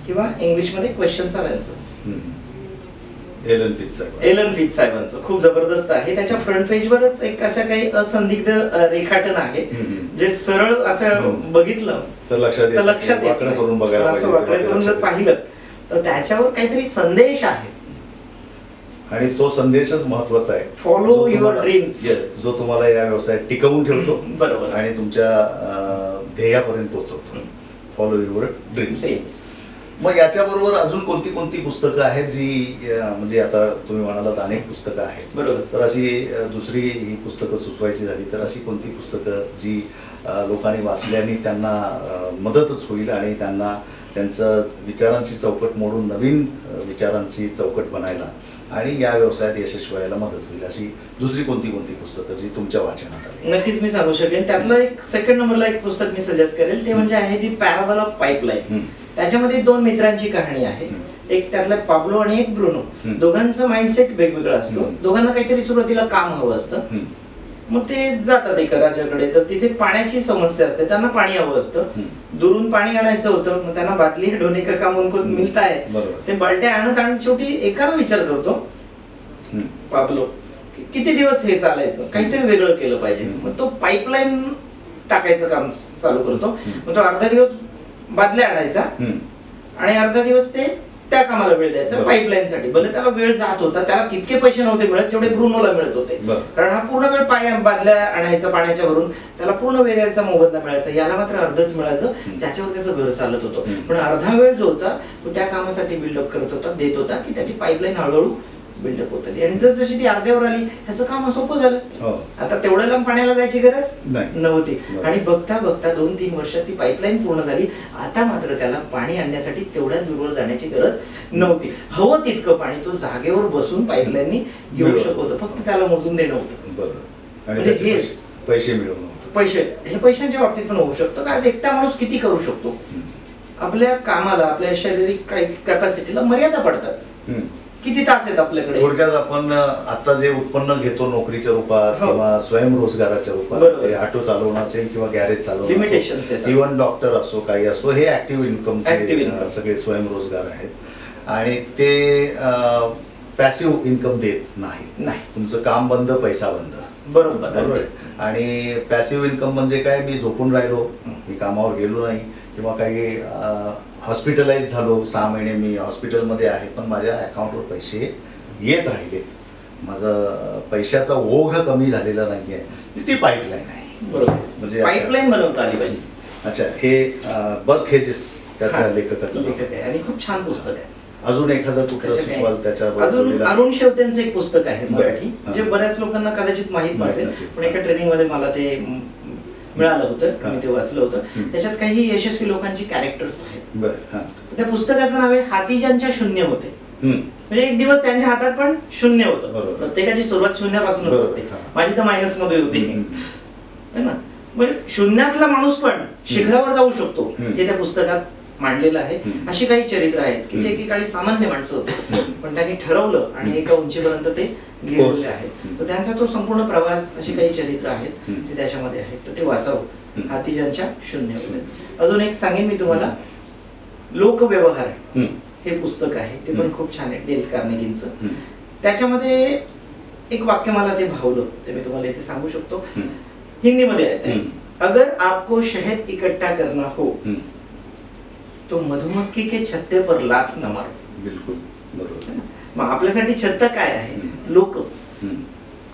किंवा इंग्लिशमध्ये क्वेश्चन्स आर आन्सर्स. एलन फिच साहेबांचं खूप जबरदस्त आहे. त्याच्या फ्रंट पेजवरच एक अशा काही असंदिग्ध रेखाटन आहे जे सरळ असं बघितलं तर लक्षात येतं. असं वाकडं करून जर पाहिलं तर त्याच्यावर काहीतरी संदेश आहे आणि तो संदेशच महत्वाचा आहे. फॉलो युअर ड्रीम्स, जो तुम्हाला या व्यवसायात टिकवून ठेवतो. बरोबर. आणि तुमच्या ध्येयापर्यंत पोहोचवतो. Follow your dreams. मग याच्याबरोबर अजून कोणती कोणती पुस्तकं आहेत जी, म्हणजे आता तुम्ही म्हणालात अनेक पुस्तकं आहेत. बरोबर. तर अशी दुसरी ही पुस्तकं सुचवायची झाली तर अशी कोणती पुस्तकं जी लोकांनी वाचल्याने त्यांना मदतच होईल आणि त्यांना त्यांचं विचारांची चौकट मोडून नवीन विचारांची चौकट बनायला आणि या व्यवसायात यशस्वी व्हायला मदत होईल, अशी दुसरी कोणती कोणती पुस्तकं जी तुमच्या वाचनात आली? नक्कीच मी सांगू शकेन. त्यातलं एक सेकंड नंबरला एक पुस्तक मी सजेस्ट करेल, ते म्हणजे आहे दी पॅराबल ऑफ पाईपलाईन. त्याच्यामध्ये 2 मित्रांची कहाणी आहे. एक त्यातला पाब्लो आणि एक ब्रुनो. दोघांचं माइंडसेट वेगवेगळं असतो. दोघांना काहीतरी सुरुवातीला काम हवं असतं. मग ते जातात एका राजाकडे, तर तिथे पाण्याची समस्या असते, त्यांना पाणी हवं असतं, दुरून पाणी आणायचं होतं, मग त्यांना बादली ढोने का काम उनको मिळत आहे, ते बालट्या आणत आणत शेवटी एकानं विचार करतो पाबलो किती दिवस हे चालायचं, काहीतरी वेगळं केलं पाहिजे. मग तो पाईपलाईन टाकायचं काम चालू करतो. मग तो अर्धा दिवस बादल्या आणायचा आणि अर्धा दिवस ते त्या कामाला वेळ द्यायचा पाईपलाईन साठी. भले त्याला वेळ जात होता, त्याला तितके पैसे नव्हते मिळत जेवढे ब्रुनोला मिळत होते, कारण हा पूर्ण वेळ बादल्या आणायचा पाण्याच्या भरून, त्याला पूर्ण वेळेचा मोबदला मिळायचा, याला मात्र अर्धच मिळायचं, ज्याच्यावर त्याचं घर चालत होतं. पण अर्धा वेळ जो होता तो त्या कामासाठी बिल्डअप करत होता, देत होता, की त्याची पाईपलाईन हळूहळू बिल्डअप होत आली. आणि जर जशी ती अर्ध्यावर आली त्याचं काम सोपं झालं. आता तेवढ्या लांब पाण्याला जायची गरज नव्हती. आणि बघता बघता 2-3 वर्षात ती पाईपलाईन पूर्ण झाली. आता मात्र त्याला पाणी आणण्यासाठी तेवढ्या दूरवर जाण्याची गरज नव्हती. हवं तितकं पाणी तो जागेवर बसून पाईपलाईननी घेऊ शकत होतं, फक्त त्याला मोजून देणं होतं. म्हणजे हेच पैसे मिळवणं, पैसे, हे पैशांच्या बाबतीत पण होऊ शकतं. आज एकटा माणूस किती करू शकतो? आपल्या कामाला, आपल्या शारीरिक काही कॅपॅसिटीला मर्यादा पडतात. किती तास आहेत आपल्याकडे? थोडक्यात आपण आता जे उत्पन्न घेतो नोकरीच्या रूपात किंवा स्वयंरोजगाराच्या रूपात, ते ऑटो चालवणं असेल किंवा गॅरेज चालवणं, लिमिटेशन्स आहेत. इव्हन डॉक्टर असो, काही असो, हे ऍक्टिव्ह इन्कमचे सगळे स्वयंरोजगार आहेत. आणि ते पॅसिव्ह इन्कम देत नाही. तुमचं काम बंद, पैसा बंद. बरोबर. आणि पॅसिव्ह इन्कम म्हणजे काय? मी झोपून राहिलो, मी कामावर गेलो नाही, किंवा काही हॉस्पिटलाइज झालो, 6 महिने मी हॉस्पिटलमध्ये आहे, पण माझ्या अकाउंटवर पैसे येत राहिलेत, माझा पैशाचा ओघ कमी झालेला नाही आहे, ती पाईपलाईन आहे. बरोबर. म्हणजे पाईपलाईन बनवता आली पाहिजे. अच्छा, हे बर्कहेजेस त्याच्या लेखकाचं लेखक आहे आणि खूप छान पुस्तक आहे. अजून एखादं कुठलं सुचवाल त्याच्यावर? अजून अरुण शेवतेंचं एक पुस्तक आहे मराठी, जे बऱ्याच लोकांना कदाचित माहित नसेल, पण एका ट्रेनिंग मध्ये मला ते मिळालं होतं, मी ते वाचलं होतं. त्याच्यात काही यशस्वी लोकांची कॅरेक्टर्स आहेत. त्या पुस्तकाचं नाव आहे हातीजांच्या शून्य होते. म्हणजे एक दिवस त्यांच्या हातात पण शून्य होतं. प्रत्येकाची सुरुवात शून्यापासूनच असते. माझी तर मायनस मध्ये होती है ना. म्हणजे शून्यातला माणूस पण शिखरावर जाऊ शकतो हे त्या पुस्तकात मांडलेलं आहे. अशी काही चरित्र आहेत की जे एकेकाळी सामान्य माणसं होते, पण त्यांनी ठरवलं आणि एका उंचीपर्यंत ते गेलेले आहेत. तर त्यांचा तो संपूर्ण प्रवास, अशी काही चरित्र आहेत ते त्याच्यामध्ये आहेत. तर ते वाचावं, हातीजांच्या शून्य होते. अजून एक सांगेन मी तुम्हाला, लोकव्यवहार हे पुस्तक आहे, ते पण खूप छान आहे, डेल कार्नेगींचं. त्याच्यामध्ये एक वाक्य मला ते भावलं, ते मी तुम्हाला इथे सांगू शकतो. हिंदीमध्ये आहे ते, अगर आपको शहद इकट्ठा करना हो तो मधुमक्खी के छत्ते पर लाथ न मारो. बिलकुल बरोबर. मग आपल्यासाठी छत्त काय आहे? लोक.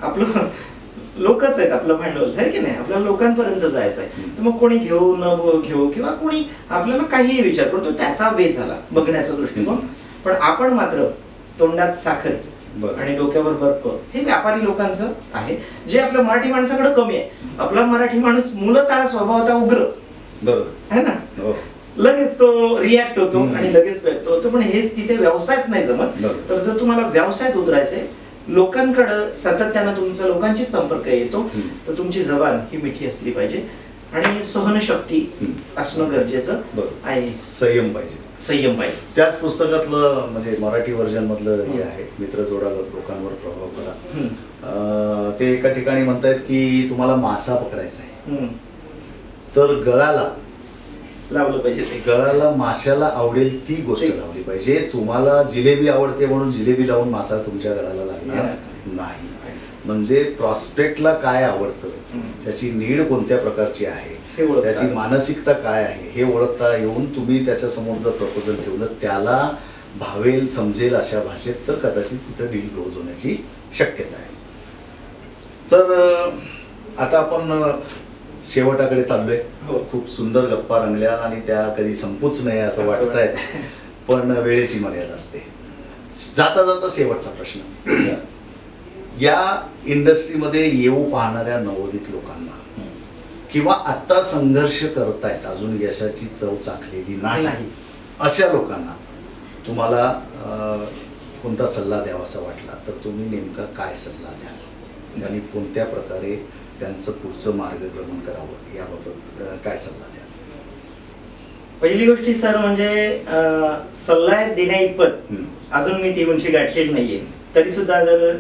आपलं लोकच आहेत आपलं भांडवल, आहे की नाही? आपल्याला लोकांपर्यंत जायचं आहे. तर मग कोणी घेऊ न घेऊ, किंवा कोणी आपल्याला काहीही विचार करतो, त्याचा वेध झाला बघण्याचा दृष्टिकोन. पण आपण मात्र तोंडात साखर आणि डोक्यावर बर्फ, हे व्यापारी लोकांचं आहे, जे आपल्या मराठी माणसाकडे कमी आहे. आपला मराठी माणूस मूलतः स्वभावतः उग्र, बरोबर आहे ना, लगेच तो रिॲक्ट होतो आणि लगेच व्यक्त होतो. पण हे तिथे व्यवसायात नाही जमत. तर जर तुम्हाला व्यवसायात उतरायचंय, लोकांकडे सातत्यानं तुमचा लोकांशी संपर्क येतो, तर तुमची जबान ही मिठी असली पाहिजे आणि सहनशक्ती असणं गरजेचं आहे. संयम पाहिजे. संयम पाहिजे. त्याच पुस्तकातलं म्हणजे मराठी व्हर्जन मधलं जे आहे, मित्र जोडा लोकांवर प्रभाव करा, ते एका ठिकाणी म्हणतायत की तुम्हाला मासा पकडायचा आहे, तर गळाला लावलं पाहिजे. ते गळाला माशाला आवडेल ती गोष्ट लावली पाहिजे. तुम्हाला जिलेबी आवडते म्हणून जिलेबी लावून मासा तुमच्या गळाला लागणार नाही. म्हणजे प्रॉस्पेक्टला काय आवडतं, त्याची नीड कोणत्या प्रकारची आहे, त्याची मानसिकता काय आहे हे ओळखता येऊन तुम्ही त्याच्या समोर जर प्रपोजल ठेवलं, त्याला भावेल समजेल अशा भाषेत, तर कदाचित तिथं डील क्लोज होण्याची शक्यता आहे. तर आता आपण शेवटाकडे चाललोय. खूप सुंदर गप्पा रंगल्या आणि त्या कधी संपूच नाही असं वाटत आहे, पण वेळेची मर्यादा असते. जाता जाता शेवटचा प्रश्न, या इंडस्ट्रीमध्ये येऊ पाहणाऱ्या नवोदित लोकांना किंवा आता संघर्ष करतायत, अजून यशाची चव चाखलेली नाही, अशा लोकांना तुम्हाला कोणता सल्ला द्यावासा वाटला तर तुम्ही नेमका काय सल्ला द्याल आणि कोणत्या प्रकारे त्यांचं पुढचं मार्गक्रमण करावं याबाबत काय सल्ला द्या? पहिली गोष्टी सर म्हणजे सल्ला देण्या इतपत अजून मी ती उंची गाठलेली नाहीये. तरी सुद्धा जर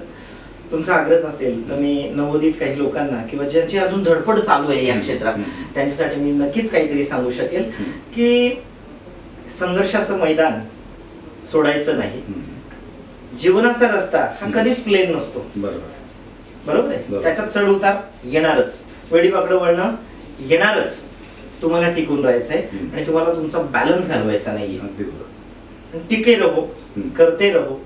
तुमचा आग्रह असेल तर मी नवोदित काही लोकांना किंवा ज्यांची अजून धडपड चालू आहे या क्षेत्रात त्यांच्यासाठी मी नक्कीच काहीतरी सांगू शकेल की संघर्षाचं मैदान सोडायचं नाही. जीवनाचा रस्ता हा कधीच प्लेन नसतो. बरोबर आहे. त्याच्यात चढ उतार येणारच, वेडीवाकडं वळणं येणारच. तुम्हाला टिकून राहायचंय आणि तुम्हाला तुमचा बॅलन्स घालवायचा नाहीये. टिके रहो, करते रहो.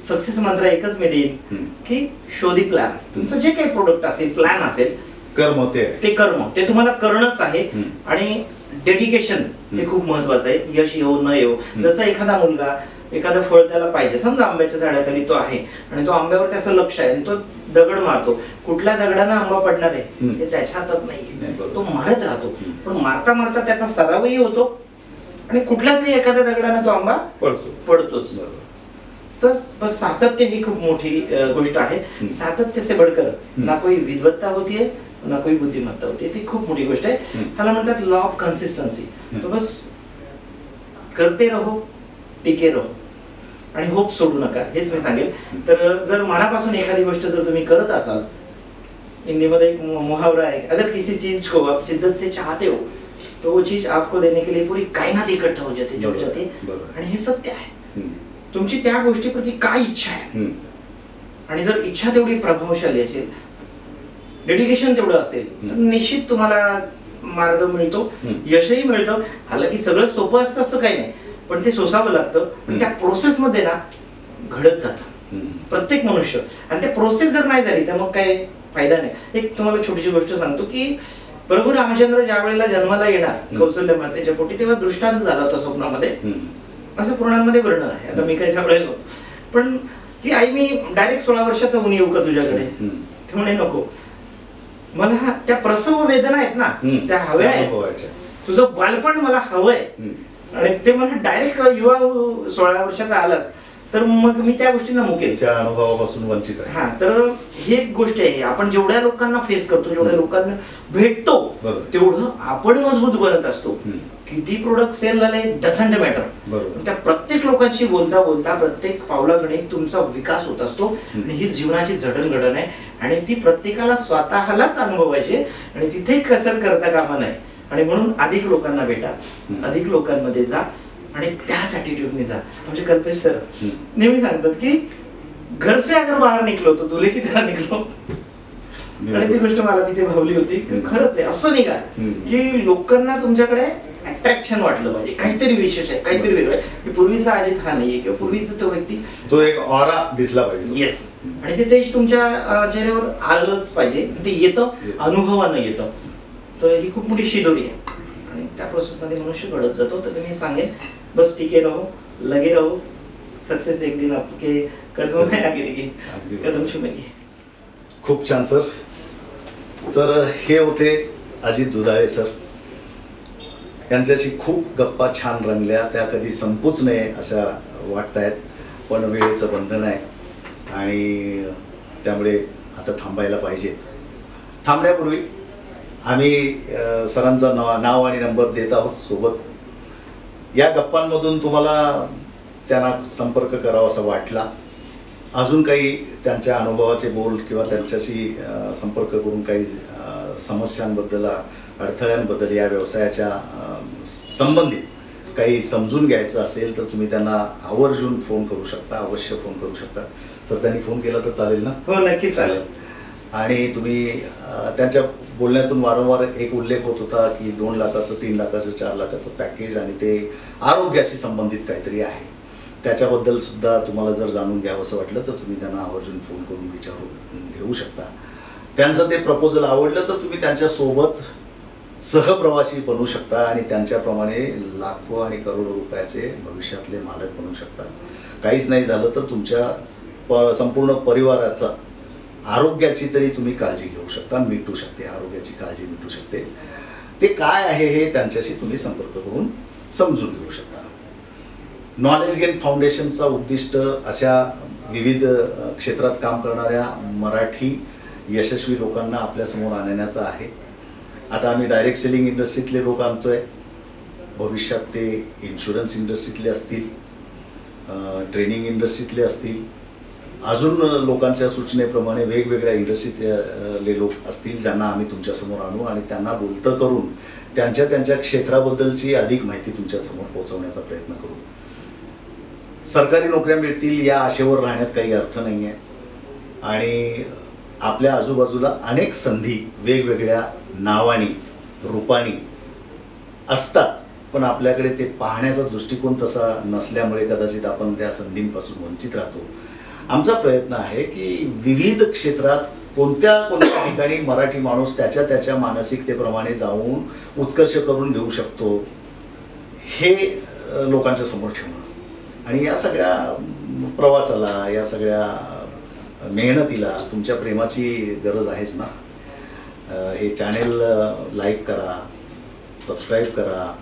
सक्सेस मंत्र एकच मी देईन की शोधी प्लॅन. तुमचं जे काही प्रोडक्ट असेल, प्लॅन असेल, कर्म ते कर्म ते तुम्हाला करणंच आहे. आणि डेडिकेशन हे खूप महत्वाचं आहे. यश येऊ न येऊ, जसं एखादा मुलगा एखादं फळ त्याला पाहिजे, समजा आंब्याच्या झाडाखाली तो आहे आणि तो आंब्यावर त्याचं लक्ष आहे आणि तो दगड मारतो. कुठल्या दगडानं आंबा पडणार आहे हे त्याच्या हातात नाहीये, तो मारत राहतो. पण मारता मारता त्याचा सरावही होतो आणि कुठल्या तरी एखाद्या दगडानं तो आंबा पडतोच. तर बस सातत्य ही खूप मोठी गोष्ट आहे. सातत्य से बढ़कर ना कोई विद्वत्ता होतीये ना कोई बुद्धिमत्ता होती. ती खूप मोठी गोष्ट आहे. ह्याला म्हणतात लॉ ऑफ कन्सिस्टन्सी. तर बस करते रहो, टिके रहो आणि होप सोडू नका, हेच मी सांगेल. तर जर मनापासून एखादी गोष्ट जर तुम्ही करत असाल, हिंदीमध्ये एक मुहावरा आहे, अगर किसी चीज को आप शिद्दत से चाहते हो तो वो चीज आपको देने के लिए पूरी कायनात इकट्ठा हो जाते, जुट जाते. आणि हे सत्य आहे. तुमची त्या गोष्टीप्रती काय इच्छा आहे आणि जर इच्छा तेवढी प्रभावशाली असेल, डेडिकेशन तेवढं असेल, तर निश्चित तुम्हाला मार्ग मिळतो, यशही मिळतं. हालाकी सगळं सोपं असतं असं काही नाही, पण ते सोसावं लागतं. आणि त्या प्रोसेस मध्ये ना घडत जातं प्रत्येक मनुष्य. आणि त्या प्रोसेस जर नाही झाली तर मग काय फायदा नाही. एक तुम्हाला छोटीशी गोष्ट सांगतो की प्रभू रामचंद्र ज्या वेळेला जन्माला येणार कौशल्य मातेच्या पोटी, तेव्हा दृष्टांत झाला होता स्वप्नामध्ये, असं पुराणांमध्ये वर्णन आहे. आता मी काही त्यावेळेला नव्हतो, पण की आई मी डायरेक्ट 16 वर्षाचा होऊन येऊ का तुझ्याकडे? ते म्हणे नको, मला त्या प्रसव वेदना आहेत ना त्या हव्या आहेत, तुझं बालपण मला हवंय. आणि ते मला डायरेक्ट युवा 16 वर्षाचा आलाच तर मग मी त्या गोष्टींना मुकेल, त्या अनुभवापासून वंचित आहे. हा, तर ही एक गोष्ट आहे. आपण जेवढ्या लोकांना फेस करतो, जेवढ्या लोकांना भेटतो, तेवढं आपण मजबूत बनत असतो. किती प्रोडक्ट सेल झाले डझंट मॅटर. त्या प्रत्येक लोकांशी बोलता बोलता प्रत्येक पावलागणिक तुमचा विकास होत असतो. आणि ही जीवनाची जडणघडण आहे आणि ती प्रत्येकाला स्वतःलाच अनुभवायची आणि तिथे कसर करता कामा नाही. आणि म्हणून अधिक लोकांना भेटा, अधिक लोकांमध्ये जा आणि त्याच ॲटिट्यूडने जा. म्हणजे कल्पेश सर नेहमी सांगतात की घर से अगर बाहेर निघलो तो तुले की त्याला निघलो. आणि ती गोष्ट मला तिथे भावली होती की खरंच आहे. असं नाही का की लोकांना तुमच्याकडे अट्रॅक्शन वाटलं पाहिजे, काहीतरी विशेष आहे, काहीतरी वेगळं आहे, की पूर्वीचा अजित हा नाहीये किंवा पूर्वीचा तो व्यक्ती, तो एक ऑरा दिसला पाहिजे. येस. आणि ते तेज तुमच्या चेहऱ्यावर आलंच पाहिजे. ते येतं, अनुभवानं येतं. तर ही खूप मोठी शिदोरी आहे आणि त्या प्रोसेसमध्ये मनुष्य घडत जातो. तर मी सांगेन बस टिके रहो, लगे रहो, सक्सेस एक दिन आपके कदमों में आगे रहेगी, कदम चुमेगी. खूप छान सर. तर हे होते अजित दुधाळे सर. यांच्याशी खूप गप्पा छान रंगल्या, त्या कधी संपूच नये अशा वाटत आहेत, पण वेळेचं बंधन आहे आणि त्यामुळे आता थांबायला पाहिजेत. थांबण्यापूर्वी आम्ही सरांचं नाव आणि नंबर देत आहोत सोबत. या गप्पांमधून तुम्हाला त्यांना संपर्क करावा असा वाटला, अजून काही त्यांच्या अनुभवाचे बोल किंवा त्यांच्याशी संपर्क करून काही समस्यांबद्दल, अडथळ्यांबद्दल, या व्यवसायाच्या संबंधित काही समजून घ्यायचं असेल तर तुम्ही त्यांना आवर्जून फोन करू शकता, अवश्य फोन करू शकता. सर त्यांनी फोन केला तर चालेल ना? हो, नक्की चालेल. आणि तुम्ही त्यांच्या बोलण्यातून वारंवार एक उल्लेख होत होता की 2 लाखाचं, 3 लाखाचं, 4 लाखाचं पॅकेज आणि ते आरोग्याशी संबंधित काहीतरी आहे. त्याच्याबद्दल सुद्धा तुम्हाला जर जाणून घ्यावं असं वाटलं तर तुम्ही त्यांना आवर्जून फोन करून विचारून घेऊ शकता. त्यांचं ते प्रपोजल आवडलं तर तुम्ही त्यांच्यासोबत सहप्रवासी बनू शकता आणि त्यांच्याप्रमाणे लाखो आणि करोडो रुपयाचे भविष्यातले मालक बनू शकता. काहीच नाही झालं तर तुमच्या संपूर्ण परिवाराचा आरोग्याची तरी तुम्ही काळजी घेऊ शकता, मिटू शकते, आरोग्याची काळजी मिटू शकते. ते काय आहे हे त्यांच्याशी तुम्ही संपर्क करून समजून घेऊ शकता. नॉलेज गेन फाउंडेशनचा उद्दिष्ट अशा विविध क्षेत्रात काम करणाऱ्या मराठी यशस्वी लोकांना आपल्यासमोर आणण्याचा आहे. आता आम्ही डायरेक्ट सेलिंग इंडस्ट्रीतले लोक आणतोय, भविष्यात ते इन्शुरन्स इंडस्ट्रीतले असतील, ट्रेनिंग इंडस्ट्रीतले असतील, अजून लोकांच्या सूचनेप्रमाणे वेगवेगळ्या इंडस्ट्रीतले लोक असतील ज्यांना आम्ही तुमच्यासमोर आणू आणि त्यांना बोलतं करून त्यांच्या क्षेत्राबद्दलची अधिक माहिती तुमच्यासमोर पोहोचवण्याचा प्रयत्न करू. सरकारी नोकऱ्या मिळतील या आशेवर राहण्यात काही अर्थ नाही आहे आणि आपल्या आजूबाजूला अनेक संधी वेगवेगळ्या नावानी रूपानी असतात, पण आपल्याकडे ते पाहण्याचा दृष्टिकोन तसा नसल्यामुळे कदाचित आपण त्या संधींपासून वंचित राहतो. आमचा प्रयत्न आहे की विविध क्षेत्रात कोणत्या ठिकाणी मराठी माणूस त्याच्या मानसिकतेप्रमाणे जाऊन उत्कर्ष करून घेऊ शकतो हे लोकांच्या समोर ठेवणं. आणि या सगळ्या प्रवासाला, या सगळ्या मेहनतीला तुमच्या प्रेमाची गरज आहेच ना. हे चॅनेल लाईक करा, सबस्क्राईब करा,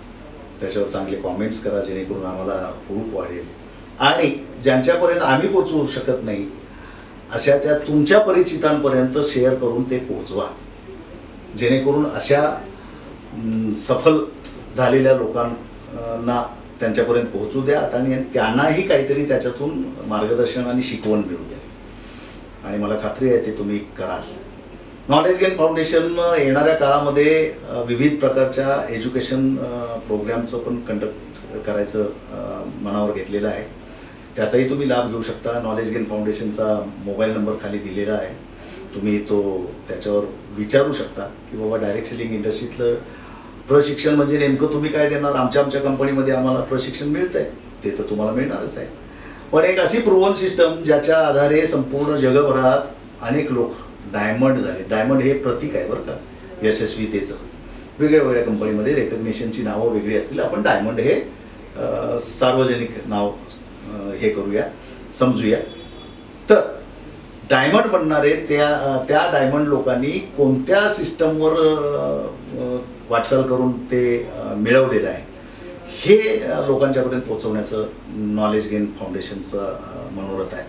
त्याच्यावर चांगले कॉमेंट्स करा जेणेकरून आम्हाला हुरूप वाढेल. आणि ज्यांच्यापर्यंत आम्ही पोचवू शकत नाही अशा त्या तुमच्या परिचितांपर्यंत शेअर करून ते पोचवा, जेणेकरून अशा सफल झालेल्या लोकांना त्यांच्यापर्यंत पोहोचू द्या आणि त्यांनाही काहीतरी त्याच्यातून मार्गदर्शन आणि शिकवण मिळू द्या. आणि मला खात्री आहे ते तुम्ही कराल. नॉलेज गेन फाउंडेशन येणाऱ्या काळामध्ये विविध प्रकारच्या एज्युकेशन प्रोग्रामचं पण कंडक्ट करायचं मनावर घेतलेलं आहे. त्याचाही तुम्ही लाभ घेऊ शकता. नॉलेज गेन फाउंडेशनचा मोबाईल नंबर खाली दिलेला आहे, तुम्ही तो त्याच्यावर विचारू शकता की बाबा डायरेक्ट सेलिंग इंडस्ट्रीतलं प्रशिक्षण म्हणजे नेमकं तुम्ही काय देणार. आमच्या कंपनीमध्ये आम्हाला प्रशिक्षण मिळतं आहे, ते तर तुम्हाला मिळणारच आहे, पण एक अशी प्रूव्हन सिस्टम ज्याच्या आधारे संपूर्ण जगभरात अनेक लोक डायमंड झाले. डायमंड हे प्रतीक आहे बरं का यशस्वीतेचं. वेगळ्या कंपनीमध्ये रेकग्नेशनची नावं वेगळी असतील, आपण डायमंड हे सार्वजनिक नाव हे करूया, समजूया. तर डायमंड बनणारे त्या डायमंड लोकांनी कोणत्या सिस्टमवर वाटचाल करून ते मिळवलेलं आहे हे लोकांच्यापर्यंत पोहोचवण्याचं नॉलेज गेन फाउंडेशनचं मनोरथ आहे.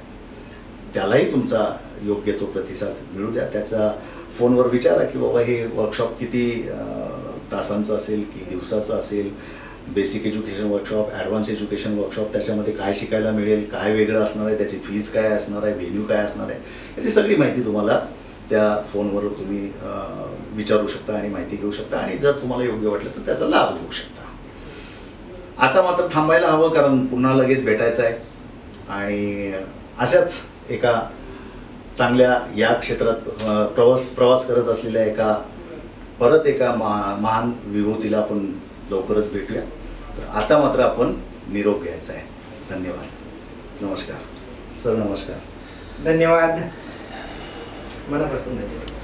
त्यालाही तुमचा योग्य तो प्रतिसाद मिळू द्या. त्याचा फोनवर विचारा की बाबा हे वर्कशॉप किती तासांचं असेल की दिवसाचं असेल, basic education workshop, advance education workshop, त्याच्यामध्ये काय शिकायला मिळेल, काय वेगळं असणार आहे, त्याची फीज काय असणार आहे, व्हेन्यू काय असणार आहे, याची सगळी माहिती तुम्हाला त्या फोनवर तुम्ही विचारू शकता आणि माहिती घेऊ शकता. आणि जर तुम्हाला योग्य वाटलं तर त्याचा लाभ घेऊ शकता. आता मात्र थांबायला हवं, कारण पुन्हा लगेच भेटायचं आहे. आणि अशाच एका चांगल्या या क्षेत्रात प्रवास करत असलेल्या परत एका महान विभूतीला आपण लवकरच भेटूया. तर आता मात्र आपण निरोप घ्यायचा आहे. धन्यवाद. नमस्कार सर. नमस्कार. धन्यवाद. मनापासून धन्यवाद.